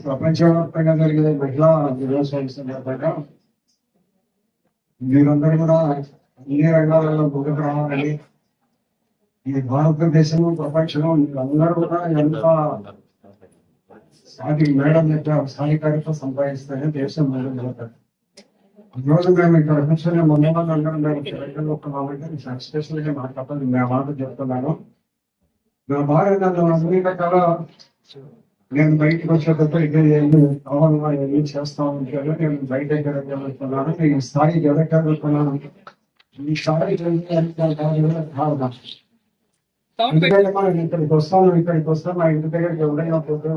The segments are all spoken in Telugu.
ప్రపంచవ్యాప్తంగా జరిగే మహిళా దినోత్సవం సందర్భంగా మీరందరూ కూడా అన్ని రంగాలలో ముందుకు రావాలని, ఈ భారతదేశం ప్రపంచంలో అందరూ కూడా ఎంత మేడం యొక్క స్థానికత సంపాదిస్తాయని దేశం ముందుకు. ఈరోజు మేము ఇక్కడ కూర్చొని మొన్నమంది అందరం మేము తెలంగాణలో ఉన్నామంటే స్పెషల్ గా నాకు తప్పదు నా మాట చెప్తున్నాను. నా భార్య నన్ను అన్ని రకాల నేను బయటకు వచ్చేటప్పుడు ఇక్కడ ఏమి చేస్తా ఉంటాను, నేను బయట ఎక్కడున్నాను, ఈ స్థాయి ఎక్కడున్నాను, ఈ స్థాయి ఎందుకంటే మనం ఇక్కడికి వస్తాం మా ఇంటి దగ్గరికి ఎవరైనా పోతే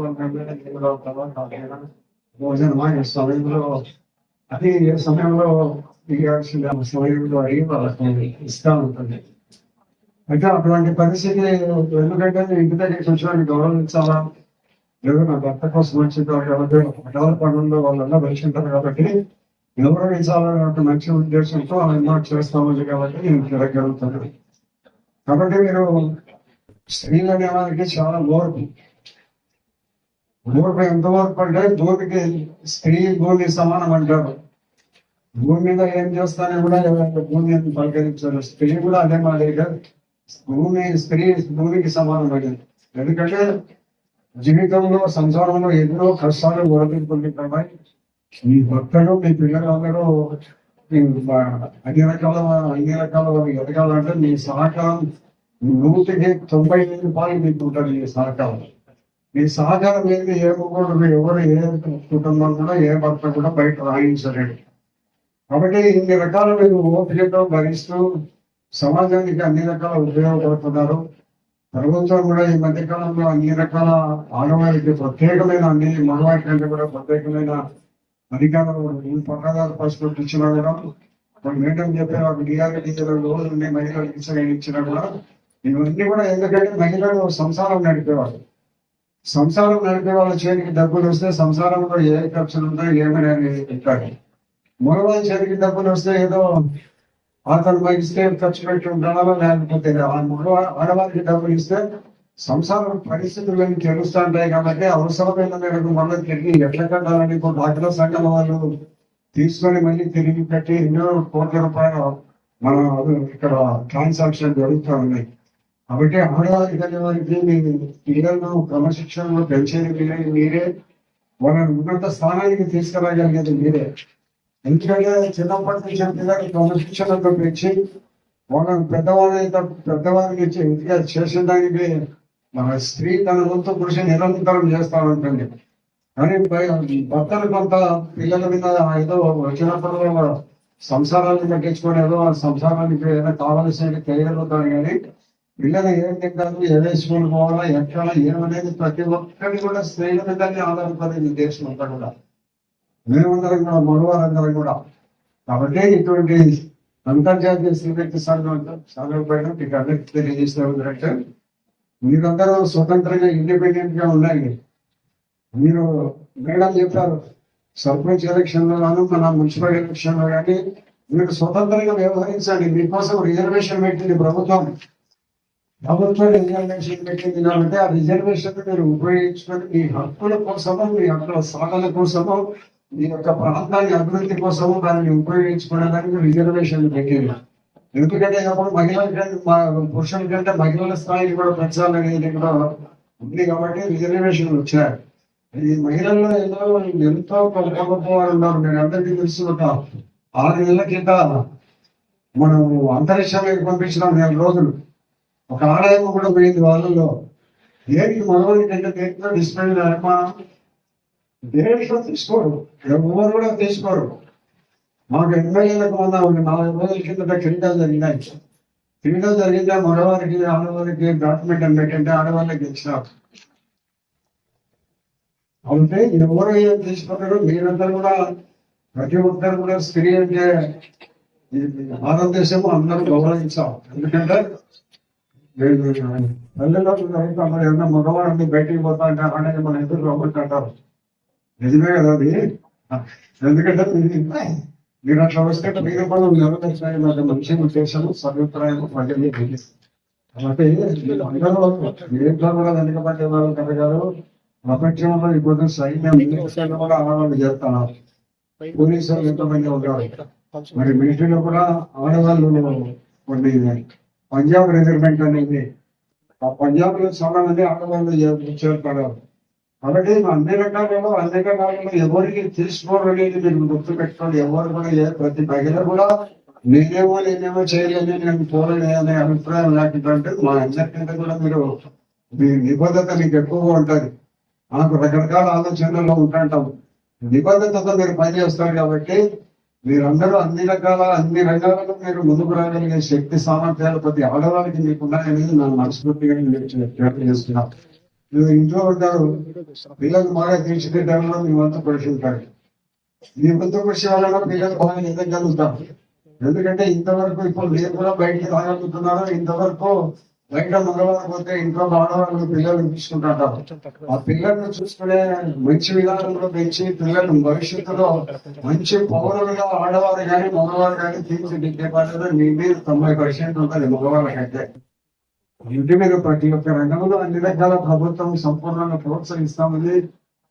భోజనమా ఈ సమయంలో అది ఏ సమయంలో ఇవ్వాల్సిన సమయంలో అడిగి వాళ్ళకి ఇస్తా ఉంటుంది. అయితే అటువంటి పరిస్థితి ఎందుకంటే ఇంటి దగ్గర కూర్చొని గౌరవించాలా, లేదా నా భర్త కోసం వచ్చిందో కాబట్టి పటాల పనుల్లో వాళ్ళందరూ కలిసి ఉంటారు కాబట్టి గౌరవించాలనే మంచి ఉద్దేశంతో ఆయన చేస్తామని కాబట్టి నేను తిరగలుగుతాను. కాబట్టి మీరు స్త్రీలు అనే వారికి చాలా ఓర్పు ఎంతవరకు అంటే భూమికి స్త్రీ భూమి సమానం అంటారు. భూమి మీద ఏం చేస్తానని కూడా భూమి పలకరించారు. స్త్రీ కూడా అదే మా దగ్గర భూమికి సమానం అడిగింది. ఎందుకంటే జీవితంలో సంసారంలో ఎన్నో కష్టాలు ఓడిపోతున్నాయి. మీ భక్తులు మీ పిల్లలందరూ అన్ని రకాల ఎదగాలంటే మీ సహకారం 100% మీకు ఉంటుంది. మీ సహకారం ఏది ఏ ముగ్గురు ఎవరు ఏ కుటుంబం కూడా ఏ భర్త కూడా బయట రాయించలేడు. కాబట్టి ఇన్ని రకాల మీరు ఓపికతో భరిస్తూ సమాజానికి అన్ని రకాల ఉపయోగపడుతున్నారు. ప్రభుత్వం కూడా ఈ మధ్య కాలంలో అన్ని రకాల ఆడవారికి ప్రత్యేకమైన అన్ని మగవారి కంటే కూడా ప్రత్యేకమైన అధికారులు పట్టాదారు పాస్పోర్ట్ ఇచ్చినా కూడా మేడం చెప్పే డిఆర్ఏ మహిళలకు ఇచ్చినా కూడా ఇవన్నీ కూడా ఎందుకంటే మహిళలు సంసారం నడిపేవాళ్ళు. సంసారం నడిపే వాళ్ళ చేతికి డబ్బులు వస్తే సంసారంలో ఏ ఖర్చులు ఉంటాయో ఏమైనా పెట్టాలి. మగవాళ్ళ చేతికి డబ్బులు వస్తే ఏదో అతను ఇస్తే ఖర్చు పెట్టి ఉండాలో లేకపోతే ఆడవారికి డబ్బులు ఇస్తే సంసారం పరిస్థితులు తెలుస్తూ ఉంటాయి. కాబట్టి అవసరమైన మేరకు మళ్ళీ తిరిగి ఎట్లా కట్టాలని డాక్టర్ల సంఘం వాళ్ళు తీసుకొని మళ్ళీ తిరిగి పెట్టి ఎన్నో కోట్ల రూపాయలు మన ఇక్కడ ట్రాన్సాక్షన్ జరుగుతూ ఉన్నాయి. కాబట్టి ఆడవారికి అనేవారికి మీ పిల్లలను క్రమశిక్షణలో పెంచేది మీరే, వాళ్ళని ఉన్నత స్థానానికి తీసుకురాగలిగేది మీరే. ఎందుకంటే చిన్నప్పటి నుంచి పిల్లలు క్రమశిక్షణతో పెంచి వాళ్ళని పెద్దవారికి ఇంటిగా చేసిన దానికి మన స్త్రీ తన వంతు కృషి నిరంతరం చేస్తా ఉంటుంది. కానీ భర్తలు కొంత పిల్లల మీద ఏదో వచ్చినప్పుడు సంసారాన్ని పట్టించుకొని ఏదో ఆ సంసారానికి ఏదైనా కావాల్సిన చేయగలుగుతాను. కానీ పిల్లలు ఏం తింటారు, ఏదే స్కూల్ పోవాలా, ఎక్కడ ఏమనేది ప్రతి ఒక్కరి కూడా స్త్రీల మీదనే ఆధారపడింది దేశం అంతా కూడా, మేమందరం కూడా మగవారందరం కూడా. కాబట్టి ఇటువంటి అంతర్జాతీయ స్త్రీ సంఘం పైన మీకు అందరికీ తెలియజేస్తే మీరందరూ స్వతంత్రంగా ఇండిపెండెంట్ గా ఉండాలి. మీరు మేడం చెప్పారు సర్పంచ్ ఎలక్షన్ లో కానీ మన మున్సిపల్ ఎలక్షన్ లో కానీ మీరు స్వతంత్రంగా వ్యవహరించండి. మీకోసం రిజర్వేషన్ పెట్టింది ప్రభుత్వం రిజర్వేషన్ పెట్టింది కాబట్టి ఆ రిజర్వేషన్ మీరు ఉపయోగించుకొని మీ హక్కుల కోసమో మీ హక్కుల సాధన కోసమో మీ యొక్క ప్రాంతాన్ని అభివృద్ధి కోసము దాన్ని ఉపయోగించుకోవడానికి రిజర్వేషన్ పెట్టింది. ఎందుకంటే అప్పుడు మహిళల కంటే పురుషుల కంటే మహిళల స్థాయిని కూడా పెంచాలనేది కూడా ఉంది కాబట్టి రిజర్వేషన్ వచ్చారు. ఈ మహిళల్లో ఎంతో గొప్ప గొప్ప వారు ఉన్నారు. నేను అందరికీ తెలుసు. ఒక 6 నెలల కింద మనం అంతరిక్షానికి పంపించినాం 4 రోజులు. ఒక ఆలయం కూడా పోయింది వాళ్ళలో. దేనికి మగవాళ్ళకి అంటే దేంట్లో డిస్ప్లే నిర్మాణం దేంట్లో తీసుకోరు, ఎవరు కూడా తీసుకోరు. మాకు ఎమ్మెల్యేలకు మొన్న 4 రోజుల కిందట క్రీడలు జరిగినాయి. క్రీడలు జరిగితే మగవారికి ఆడవారికి డాక్యుమెంట్ అని పెట్టంటే ఆడవాళ్ళకి ఇచ్చినారు. అంటే ఎవరు ఏం తీసుకుంటారు, మీరందరూ కూడా ప్రతి ఒక్కరు కూడా స్త్రీ అంటే భారతదేశం అందరూ గౌరవించాం. ఎందుకంటే పల్లెల్లో ఏమన్నా మగవాడిని బయటికి పోతా అంటారు అనేది మన ఎదురు లోపలికి అంటారు. నిజమే కదా అది. ఎందుకంటే మీరు అట్లా వస్తే మీరు కూడా నెరవేర్చాయి మంచి ఉద్దేశం సభిప్రాయం ప్రజలు. కాబట్టి అందరూ దేంట్లో కూడా వెనుకబడే వాళ్ళు కలగారు. ప్రపంచంలో ఇప్పుడు సైన్యం కూడా ఆడవాళ్ళు చేస్తున్నారు. పోలీసులు ఎంతమంది ఉంటారు. మరి మిలిటరీలో కూడా ఆడవాళ్ళు కొన్ని పంజాబ్ రిజర్మెంట్ అనేది, ఆ పంజాబ్ లో చాలా మంది ఆడవాళ్ళు చేరుతారు. కాబట్టి అన్ని రకాలలో ఎవరికి తీసుకోరు అనేది మీరు గుర్తు పెట్టుకోండి. ఎవరు కూడా ప్రతి మహిళ కూడా నేనేమో చేయలేని నేను పోలేని అనే అభిప్రాయం లేకుంటే మా అందరికంటే కూడా మీరు మీ నిబద్ధత మీకు ఎక్కువగా ఉంటుంది. మనకు రకరకాల ఆలోచనల్లో ఉంటుంటాం. నిబద్ధతతో మీరు పనిచేస్తారు కాబట్టి మీరందరూ అన్ని రంగాలలో మీరు ముందుకు రాగలిగే శక్తి సామర్థ్యాలు ప్రతి ఆడవారికి మీకున్నాయనేది నా మనస్ఫూర్తిగా చేస్తున్నాను. మీరు ఇంట్లో ఉంటారు, పిల్లలు బాగా తీర్చిదిద్దడంలో మీ వంతు కృషి ఉంటారు. మీ వంతు కృషి వల్ల పిల్లలు బాగా ఎదగలుగుతారు. ఎందుకంటే ఇంతవరకు ఇప్పుడు మీరు కూడా బయటికి రాగలుగుతున్నారు. ఇంతవరకు బయట మగవారు పోతే ఇంట్లో ఆడవాళ్ళు పిల్లల్ని తీసుకుంటారు. ఆ పిల్లల్ని చూసుకునే మంచి విధానంలో పెంచి పిల్లలు భవిష్యత్తులో మంచి పౌరులుగా ఆడవారు కానీ మగవారు కానీ తీర్చిదిద్దే బాధ్యత మీ మీద 90% ఉంటుంది మగవాళ్ళకంటే. ఇంటి మీద ప్రతి ఒక్క రంగంలో అన్ని రకాల ప్రభుత్వం సంపూర్ణంగా ప్రోత్సహిస్తామని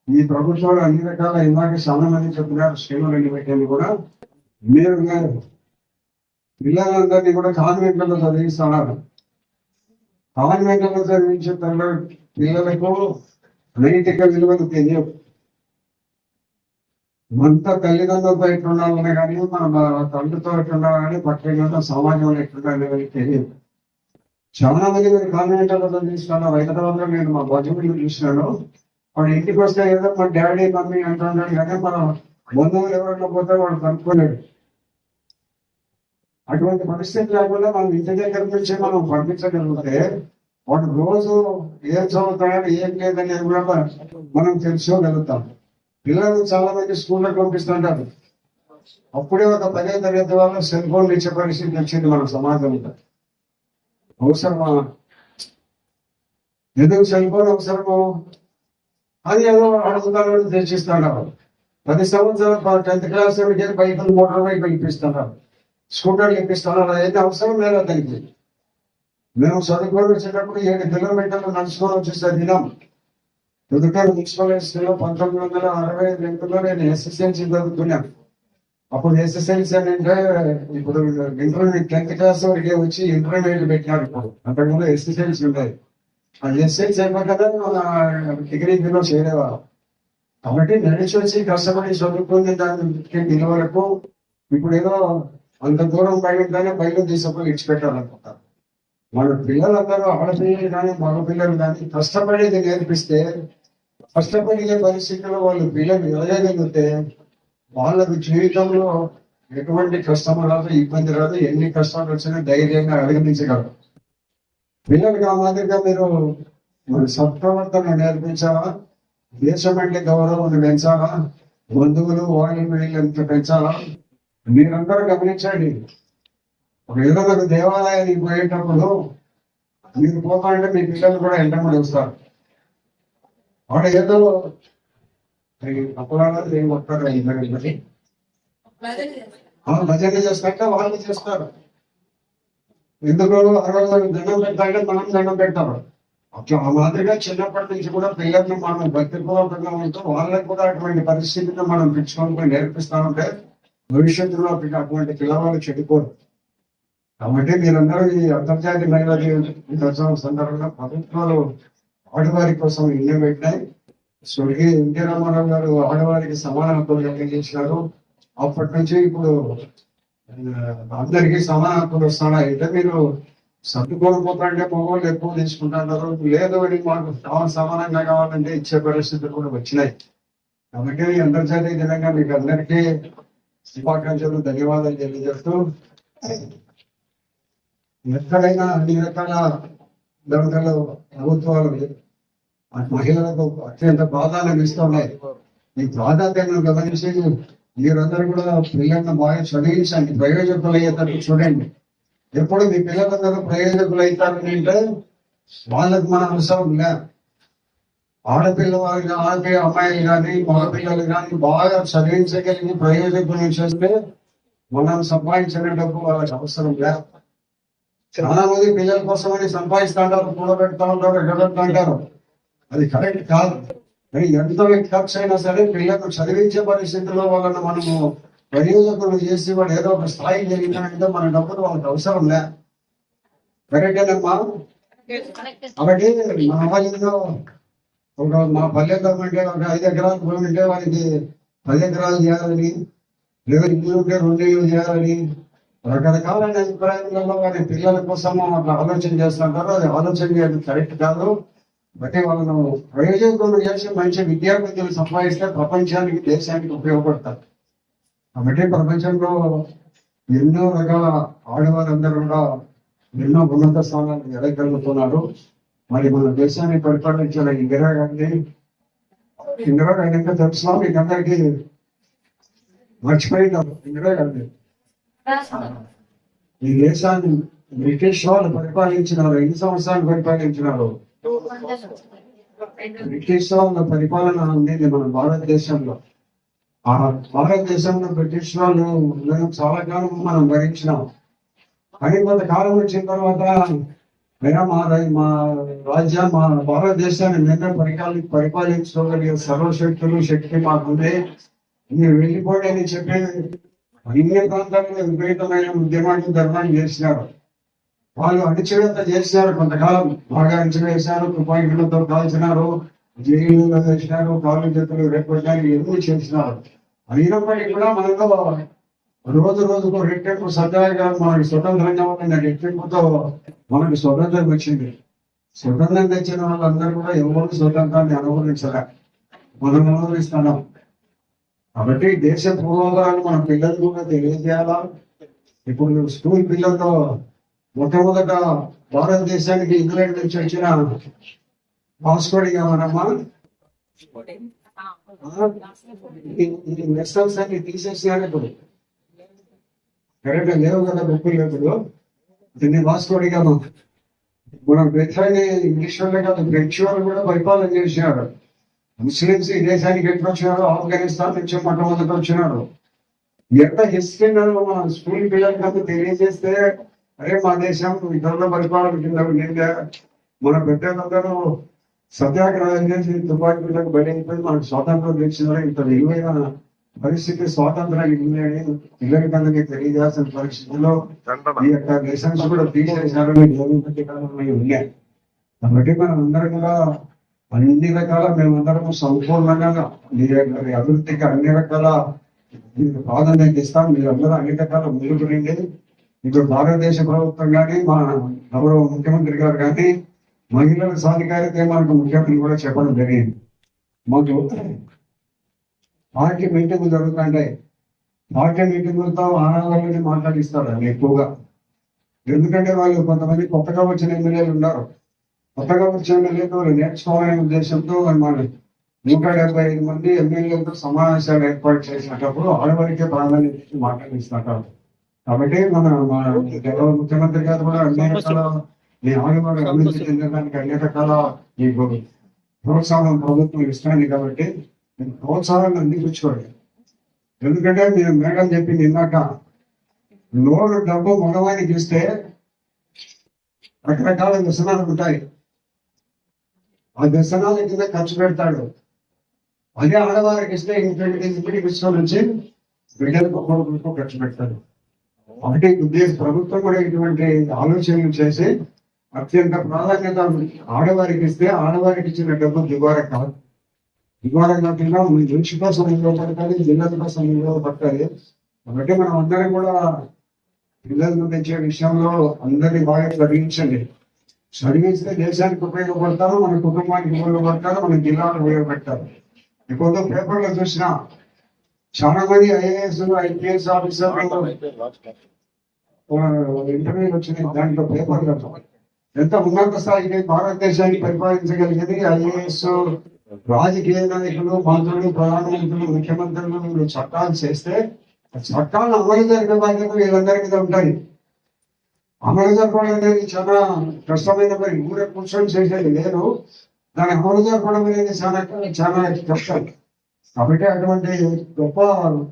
ఈ ప్రభుత్వాలు అన్ని రకాల ఇందాక చాలా మంది చెప్పినారు శ్రేణులు పెట్టేది కూడా. మీరు పిల్లలందరినీ కూడా కాన్వెంట్లలో చదివిస్తున్నారు. కాన్వెంట్లలో చదివించే పిల్లలకు నైతిక విలువలు తెలియవు. మనతో తల్లిదండ్రులతో ఎట్లుండాలనే కానీ మన తండ్రితో ఎట్లుండాలి కానీ పట్టణంలో సమాజంలో ఎట్లుండాలి తెలియదు. చాలా మంది మీరు కాన్వెంట్లలో చదివిస్తున్నాను. హైదరాబాద్లో నేను మా బంధువులు చూసినాను. వాడు ఇంటికి వస్తే ఏదో మా డాడీ మమ్మీ అంటున్నాడు కానీ మన బంధువులు ఎవరైనా పోతే వాడు కనుక్కోలేడు. అటువంటి పరిస్థితి లేకుండా మనం ఇంటి దగ్గర నుంచి మనం పంపించగలిగితే వాడు రోజు ఏం చదువుతాడు ఏం లేదనేది కూడా మనం తెలుసుకోగలుగుతాం. పిల్లలు చాలా మంది స్కూళ్ళకి పంపిస్తుంటారు. అప్పుడే ఒక 10వ తరగతి వాళ్ళు సెల్ ఫోన్లు ఇచ్చే పరిస్థితి వచ్చింది మన సమాజంలో. అవసరమా? ఎందుకు సెల్ ఫోన్ అవసరమో అది ఏదో అడుగుతాడు తెచ్చిస్తున్నారు. 10 సంవత్సరాలు 10th క్లాస్ బైకులు మోటార్ బైక్ ఇప్పిస్తున్నారు, స్కూటర్లు ఇప్పిస్తున్నారు. అయితే అవసరం లేదు అతనికి. మేము చదువుకొని వచ్చేటప్పుడు 7 కిలోమీటర్లు నడుచుకొని వచ్చేస్తే దినం. ఎందుకంటే మున్సిపల్ స్కూల్లో 1962లో నేను ఎస్ఎస్ఎల్సీ చదువుకున్నాను. అప్పుడు ఎస్ఎస్ఎల్సీ అని అంటే ఇప్పుడు ఇంటర్మీడియట్ 10th క్లాస్ వరకే వచ్చి ఇంటర్మీడియట్ పెట్టినారు. ఇప్పుడు అంతకుముందు ఎస్ఎస్ఎల్సీ ఉండేది. ఆ ఎస్ఎల్సీ అయిపోతే డిగ్రీలో చేరేవారు. కాబట్టి నడిచి వచ్చి కష్టపడి చదువుకుని దాని విలువ వరకు ఇప్పుడు ఏదో అంత దూరం బయటనే బయట తీసుకుని ఇచ్చిపెట్టాలనుకుంటారు. మన పిల్లలందరూ ఆడపిల్లలు కానీ మగ పిల్లలు కానీ కష్టపడేది నేర్పిస్తే కష్టపడే పరిస్థితుల్లో వాళ్ళు పిల్లలు ఎదగలిగితే వాళ్ళకు జీవితంలో ఎటువంటి కష్టం రాదు, ఇబ్బంది రాదు. ఎన్ని కష్టాలు వచ్చినా ధైర్యంగా అధిగమించగలరు. పిల్లలకు ఆ మాదిరిగా మీరు సత్ప్రవర్తన నేర్పించాలా, దేశం అంటే గౌరవం పెంచాలా, బంధువులు వాళ్ళు వీళ్ళంతా పెంచాలా. మీరందరూ గమనించండి. ఏదో ఒక దేవాలయానికి పోయేటప్పుడు మీరు పోతాంటే మీ పిల్లలు కూడా ఎంటబడి వస్తారు. వాడు ఏదో అపరాధాలు ఏం వస్తారు భజన చేస్తాక వాళ్ళు చేస్తారు. ఎందుకు 60 దండం పెడతాంటే మనం దండం పెడతారు. అట్లా ఆ మాదిరిగా చిన్నప్పటి నుంచి కూడా పిల్లల్ని మనం భక్తిపూర్వకంగా ఉంటూ వాళ్ళకి కూడా అటువంటి పరిస్థితిని మనం తెచ్చుకొని నేర్పిస్తామంటే భవిష్యత్తులో అటువంటి పిల్లవాళ్ళు చెడిపోరు. కాబట్టి మీరందరూ ఈ అంతర్జాతీయ మహిళా దినోత్సవం సందర్భంగా ప్రభుత్వాలు ఆడవారి కోసం ఇల్లు పెట్టినాయి. స్వర్గీయ ఎన్టీ రామారావు గారు ఆడవారికి సమాన హక్కులు కలిగించారు. అప్పటి నుంచి ఇప్పుడు అందరికీ సమాన హక్కులు వస్తున్నాయి. అయితే మీరు సర్దుకోకపోతుంటే మగవాళ్ళు ఎక్కువ తీసుకుంటున్నారు, లేదు అని మాకు సమానంగా కావాలంటే ఇచ్చే పరిస్థితులు కూడా వచ్చినాయి. కాబట్టి అంతర్జాతీయ దినంగా మీకు అందరికీ శుభాకాంక్షలు, ధన్యవాదాలు తెలియజేస్తూ, ఎక్కడైనా అన్ని రకాల దళితులు ప్రభుత్వాలు మహిళలకు అత్యంత ప్రాధాన్యం ఇస్తున్నాయి. ఈ ప్రాధాన్యతను గమనించి మీరందరూ కూడా పిల్లలను బాగా చదివించండి, ప్రయోజకులు అయ్యేటట్టు చూడండి. ఎప్పుడు మీ పిల్లలందరూ ప్రయోజకులు అవుతారని అంటే వాళ్ళకు మన అవసరం లే. ఆడపిల్లవాళ్ళు అమ్మాయిలు కానీ మగపిల్లలు కానీ బాగా చదివించగలిగి ప్రయోజకులు చేస్తే మనం సంపాదించిన డబ్బు వాళ్ళకి అవసరం లే. చాలా మంది పిల్లల కోసమని సంపాదిస్తూ ఉంటారు, కూడబెడతా ఉంటారు, ఎగబెడతా ఉంటారు. అది కరెక్ట్ కాదు. ఎంత ఖర్చు అయినా సరే పిల్లలకు చదివించే పరిస్థితుల్లో వాళ్ళని మనము ప్రయోజకులు చేసి వాడు ఏదో ఒక స్థాయి జరిగినాడంటే మన డబ్బులు వాళ్ళకి అవసరం లే. కరెక్టేనమ్మా? కాబట్టి మన వాళ్ళలో మా పల్లెల్లో ఉంటే ఒక 5 ఎకరాలు భూమి ఉంటే వారికి 10 ఎకరాలు చేయాలని, లేదా ఇల్లు ఉంటే 2 ఇల్లు చేయాలని రకరకాలైన అభిప్రాయాలలో వారి పిల్లల కోసం ఆలోచన చేస్తుంటారు. అది ఆలోచన చేయడం కరెక్ట్ కాదు. బట్టి వాళ్ళను ప్రయోజకులు చేసి మంచి విద్యార్థులు సంపాదిస్తే ప్రపంచానికి, దేశానికి ఉపయోగపడతారు. కాబట్టి ప్రపంచంలో ఎన్నో రకాల ఆడవారందరూ కూడా ఎన్నో ఉన్నత స్థానాలకు ఎదగలుగుతున్నారు. మరి మన దేశాన్ని పరిపాలించిన ఇందిరాగాంధీ ఇంకా తెలుసులో మీకు అందరికీ మర్చిపోయినారు. ఇందిరాగాంధీ ఈ దేశాన్ని బ్రిటిష్ వాళ్ళు పరిపాలించినారు. ఎన్ని సంవత్సరాలు పరిపాలించినారు? బ్రిటిష్ వాళ్ళ పరిపాలన ఉండేది మన భారతదేశంలో. ఆ భారతదేశంలో బ్రిటిష్ వాళ్ళు చాలా కాలం మనం భరించినాం. కానీ కొంతకాలం వచ్చిన తర్వాత మా రాజ్యం, మా భారతదేశాన్ని నిన్న పరిపాలించుకోగలిగే సర్వశక్తులు, శక్తి మాకుంది, మీరు వెళ్ళిపోండి అని చెప్పి అన్ని ప్రాంతాల్లో విపరీతమైన ఉద్యమాన్ని, ధర్మాన్ని చేసినారు. వాళ్ళు అణిచివేత చేసినారు. కొంతకాలం బాగా అణిచివేశారు, తుపాకీలతో కాల్చినారు, జైలు వేసినారు, కాలు చేతులు రేపడానికి ఎన్నో చేసినారు. అయినప్పటికీ కూడా మనలో రోజు రోజుకు రెట్టింపు సత్యాగా మనకి స్వతంత్రంగా ఉన్న రెట్టింపుతో మనకు స్వతంత్రం వచ్చింది. స్వతంత్రం తెచ్చిన వాళ్ళందరూ కూడా ఎవరు స్వతంత్రాన్ని అనుభవించరా, మనం అనుభవిస్తున్నాం. కాబట్టి దేశ పూర్వోత్తరాలు మన పిల్లలు కూడా తెలియజేయాలా. ఇప్పుడు స్కూల్ పిల్లలతో మొట్టమొదట భారతదేశానికి ఇంగ్లాండ్ నుంచి వచ్చిన వాస్కోడిగా మనమ్మా నెషనల్స్ అన్ని తీసేసినారు. ఇప్పుడు కరెక్ట్ లేవు కదా బుక్కులు. ఇప్పుడు దీన్ని వాస్కోడిగా మనం బ్రిటన్ని ఇంగ్లీష్ వాళ్ళే కాదు, ఫ్రెంచ్ వాళ్ళు కూడా పరిపాలన చేసినారు. ముస్లింస్ ఈ దేశానికి ఎప్పుడు వచ్చినారు? ఆఫ్ఘనిస్తాన్ నుంచి మొట్టమొదటి వచ్చినారు. ఎంత హిస్టరీ మన స్కూల్ పిల్లలకి తెలియజేస్తే, అరే మా దేశం ఇతరుల పరిపాలన కింద ఉండిందే, మన పెద్దలందరూ సత్యాగ్రహం చేసి తుపాకీలకు బయటైపోయి మనకు స్వాతంత్రం తెచ్చినారు. ఇంత విలువైన పరిస్థితి స్వాతంత్రానికి ఉందని పిల్లలకి తెలియజేయాల్సిన పరిస్థితుల్లో ఈ యొక్క లెసన్స్ కూడా తీసేసినారని ఉన్నాయి. కాబట్టి మనం అందరం కూడా అన్ని రకాల మేమందరం సంపూర్ణంగా అభివృద్ధికి అన్ని రకాల ప్రాధాన్యత ఇస్తాం. మీరందరూ అన్ని రకాల ముందుకు రండి. ఇప్పుడు భారతదేశ ప్రభుత్వం కానీ, మా గౌరవ ముఖ్యమంత్రి గారు కానీ మహిళల సాధికారితే మనకు ముఖ్యమంత్రి కూడా చెప్పడం జరిగింది. మాకు పార్టీ మీటింగ్లు జరుగుతుంటాయి. పార్టీ మీటింగులతో ఆనందాలని మాట్లాడిస్తారు ఎక్కువగా. ఎందుకంటే వాళ్ళు కొంతమంది కొత్తగా వచ్చిన ఎమ్మెల్యేలు ఉన్నారు. కొత్తగా వచ్చిన ఎమ్మెల్యేలు నేర్చుకోవాలనే ఉద్దేశంతో మన 175 మంది ఎమ్మెల్యేలతో సమావేశాలు ఏర్పాటు చేసినప్పుడు ఆడవారికే ప్రాధాన్యత మాట్లాడిస్తున్నారు. కాబట్టి మన గౌరవ ముఖ్యమంత్రి గారు కూడా అన్ని రకాల ఆడవారి అభివృద్ధి చెందడానికి అన్ని రకాల ఈ ప్రోత్సాహం ప్రభుత్వం ఇస్తుంది. కాబట్టి ప్రోత్సాహాన్ని అందిపుచ్చుకోండి. ఎందుకంటే మీరు మేడం చెప్పింది ఇందాక, లోను డబ్బు మగవానికి ఇస్తే రకరకాల వ్యసనాలు ఉంటాయి. ఆ వ్యసనాల కింద ఖర్చు పెడతాడు. అదే ఆడవారికి ఇస్తే ఇంటికి విషయం నుంచి బిడ్డలకు ఒక్కొక్కరికి ఖర్చు పెడతాడు. ఒకటి ప్రభుత్వం కూడా ఇటువంటి ఆలోచనలు చేసి అత్యంత ప్రాధాన్యత ఆడవారికి ఇస్తే, ఆడవారికి ఇచ్చిన డబ్బు దుబారా కాదు. ఇవాళ కాకుండా మీ మనిషి కోసం ఉపయోగపడతాయి, జిల్లాల కోసం ఉపయోగపడతాయి. కాబట్టి మనం అందరం కూడా పిల్లలు పెంచే విషయంలో అందరినీ బాగా చదివించండి. చదివిస్తే దేశానికి ఉపయోగపడతారు, మన కుటుంబానికి ఉపయోగపడతారు, మన జిల్లాకు ఉపయోగపడతారు. ఇప్పుడు పేపర్లో చూసినా చాలా మంది ఐఏఎస్ ఐపీఎస్ ఆఫీసర్లు ఇంటర్వ్యూలు వచ్చినాయి. దాంట్లో పేపర్లో ఎంత ఉన్నత స్థాయికి భారతదేశాన్ని పరిపాలించగలిగేది ఐఏఎస్, రాజకీయ నాయకులు, మంత్రులు, ప్రధానమంత్రులు, ముఖ్యమంత్రులు వీళ్ళు చట్టాలు చేస్తే చట్టాలు అమలు జరిగే బాధ్యత వీళ్ళందరి మీద ఉంటాయి. అమలు జరపడం అనేది చాలా కష్టమైన పని. ఊరే కూర్చొని చేసేది లేదు, దాన్ని అమలు జరపడం అనేది చాలా చాలా కష్టం. కాబట్టి అటువంటి గొప్ప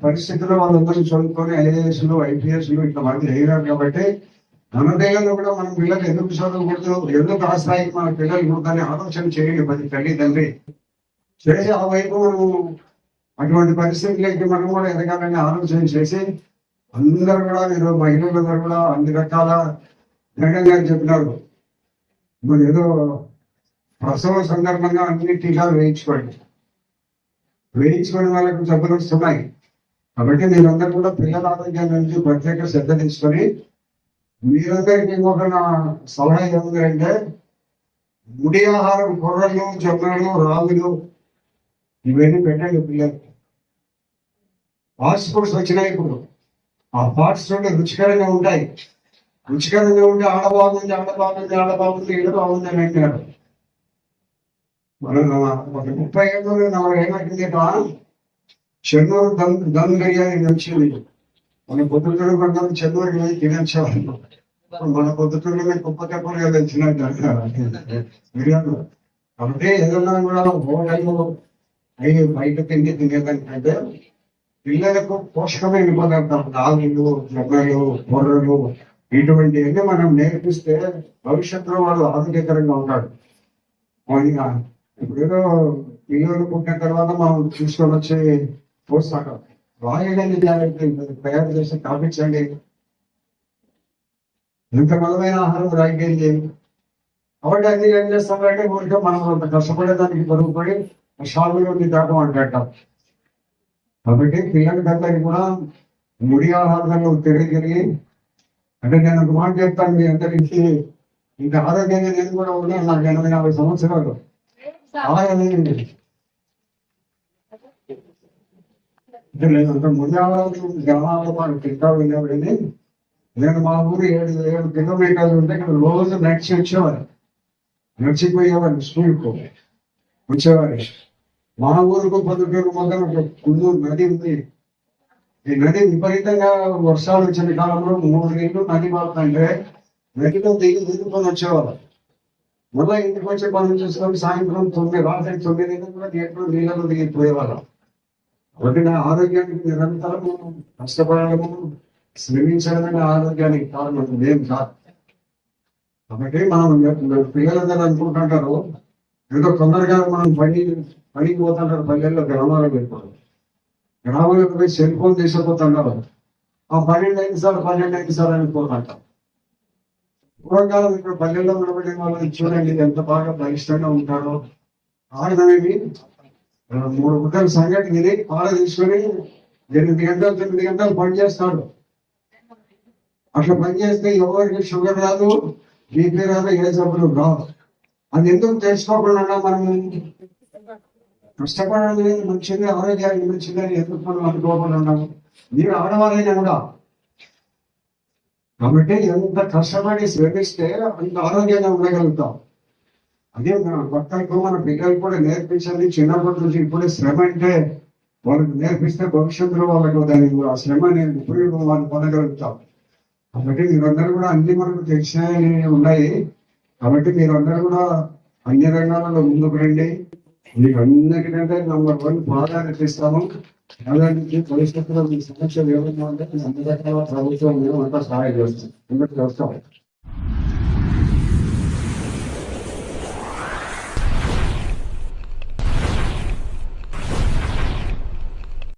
పరిస్థితుల్లో వాళ్ళందరూ చదువుకొని ఐఏఎస్లు ఐపీఎస్లు ఇట్లా మంది అయ్యారు. కాబట్టి మన దేశంలో కూడా మనం పిల్లలు ఎందుకు చదువుకూడదు, ఎందుకు ఆ స్థాయికి మన పిల్లలు కూడదని ఆలోచన చేయండి. ప్రతి తల్లి తండ్రి చేసి ఆ వైపు మనము అటువంటి పరిస్థితులకి మనం కూడా ఎదగాలని ఆలోచన చేసి అందరూ కూడా మీరు మహిళలందరూ కూడా అన్ని రకాల జగన్గా చెప్పినారు. మరి ఏదో ప్రసవ సందర్భంగా అన్ని టీకాలు వేయించుకొని వాళ్ళకు జబ్బులు వస్తున్నాయి. కాబట్టి మీరందరూ కూడా పిల్లల ఆరోగ్యం నుంచి ప్రత్యేక శ్రద్ధ తీసుకొని మీరందరికీ ఇంకొక నా సలహా ఏముందంటే ముడి ఆహారం, కొర్రలు, జొన్నలు, రాగులు ఇవన్నీ పెట్టండి పిల్లలకి. ఫాస్ట్ ఫుడ్స్ వచ్చినాయి ఇప్పుడు. ఆ ఫాస్ట్ ఫుడ్ రుచికరంగా ఉంటాయి. రుచికరంగా ఉంటే ఆడబాగుంది ఇల్లు బాగుంది అని అంటారు. మనం ఒక 30 ఏళ్ళు 40 ఏళ్ళ కిందట చెన్నూరు దమ్ బిర్యానీ వచ్చింది. మన పొద్దుటూరు ప్రకారం చెన్నూరుకి వెళ్ళి తినేసేవాళ్ళు. మన పొద్దుటూరులో గొప్ప తెప్పలుగా వచ్చినట్టు బిర్యానీ. కాబట్టి ఏదన్నా కూడా హోటల్లో అవి బయట తినేదానికంటే పిల్లలకు పోషకమైన పదార్థాలు, రాగులు, జొన్నలు, కొర్రలు ఇటువంటివన్నీ మనం నేర్పిస్తే భవిష్యత్తులో వాళ్ళు ఆరోగ్యకరంగా ఉంటాడు. ఇప్పుడు ఏదో పిల్లలు పుట్టిన తర్వాత మనం చూసుకొని వచ్చి పోస్తాం. రాయగండి తయారు చేసి తాపించండి. ఎంత బలమైన ఆహారం రాయగండి. కాబట్టి అన్ని ఏం చేస్తామంటే ఊరికే మనం అంత కష్టపడేదానికి పొరుగుపడి షాపులోకి దాకా అంటాం. కాబట్టి పిల్లలకందరికి కూడా ముడి ఆహారంలో తిరిగి అంటే నేను ఒక మాట చెప్తాను మీ అందరికి, ఇంకా ఆరోగ్యంగా నేను కూడా ఉన్నాను. నాకు 80-50 సంవత్సరాలు నేనంత ముడి ఆహారం గ్రామాల్లో పాటు తింటా వెళ్ళేవాడిని. నేను మా ఊరు 7 కిలోమీటర్లు ఉంటే ఇక్కడ రోజు నడిచి వచ్చేవారు. నడిచిపోయేవాడిని, స్కూల్కు వచ్చేవారు. మా ఊరుకు పొద్దుటూరు మొదలు ఒక కుల్లూరు నది ఉంది. ఈ నది విపరీతంగా వర్షాలు వచ్చిన కాలంలో 3 నీళ్లు నది మారుతుంటే నదిలో దిగుకొని వచ్చేవాళ్ళు. మళ్ళీ ఇంటికి వచ్చే పనులు చూసుకొని సాయంత్రం రాత్రి 9 కూడా నీళ్ళలో దిగిపోయేవాళ్ళం. కాబట్టి నా ఆరోగ్యానికి నిరంతరము కష్టపడము, శ్రమించడమే ఆరోగ్యానికి కారణం, ఏం కాదు. కాబట్టి మనం పిల్లలందరూ అనుకుంటుంటారు ఏదో తొందరగా మనం పనికి పోతుంటారు. పల్లెల్లో గ్రామాలకు వెళ్ళిపోతారు. గ్రామాలకు పోయి సెల్ ఫోన్ తీసుకుపోతుంటారు. ఆ 12 అయింది సార్ అని పోతుంటారు. పూర్వకాలం ఇక్కడ పల్లెల్లో ఉండబడిన వాళ్ళని చూడండి ఎంత బాగా బలిష్టంగా ఉంటారో. ఆడదనేవి 3 గుంటల సంగతి ఇది పాల తీసుకొని 8 గంటలు 9 గంటలు పనిచేస్తాడు. అట్లా పనిచేస్తే ఎవరికి షుగర్ రాదు, బీపీ రాదు, ఏ జబ్బులు రాదు. అది ఎందుకు తెలుసుకోకుండా మనం కష్టపడాలి మంచిది, ఆరోగ్యానికి మంచిదని ఎందుకు మనం అనుకోకుండా ఉన్నాము. మీరు ఆడవారైనా కూడా కాబట్టి ఎంత కష్టపడి శ్రమిస్తే అంత ఆరోగ్యంగా ఉండగలుగుతాం. అదే మన భక్తులకు మన పిల్లలు కూడా నేర్పించాలి. చిన్నప్పటి నుంచి ఇప్పుడే శ్రమ అంటే వాళ్ళకి నేర్పిస్తే భవిష్యత్తులో వాళ్ళకు దాని ఆ శ్రమ అనేది ఉపయోగం వాళ్ళు పొందగలుగుతాం. కాబట్టి మీరందరూ కూడా అన్ని మనకు తెలిసినవి ఉన్నాయి. కాబట్టి మీరందరూ కూడా అన్ని రంగాలలో ముందుకు రండి. మీకు అన్నిటికంటే నంబర్ 1 ప్రాధాన్యత ఇస్తాము. అలాంటి పరిస్థితుల్లో మీ సమస్యలు ఏమైనా ఉంటే అన్ని రకాల ప్రభుత్వం మేము అంతా సహాయం చేస్తాం. ఎందుకు చేస్తాం.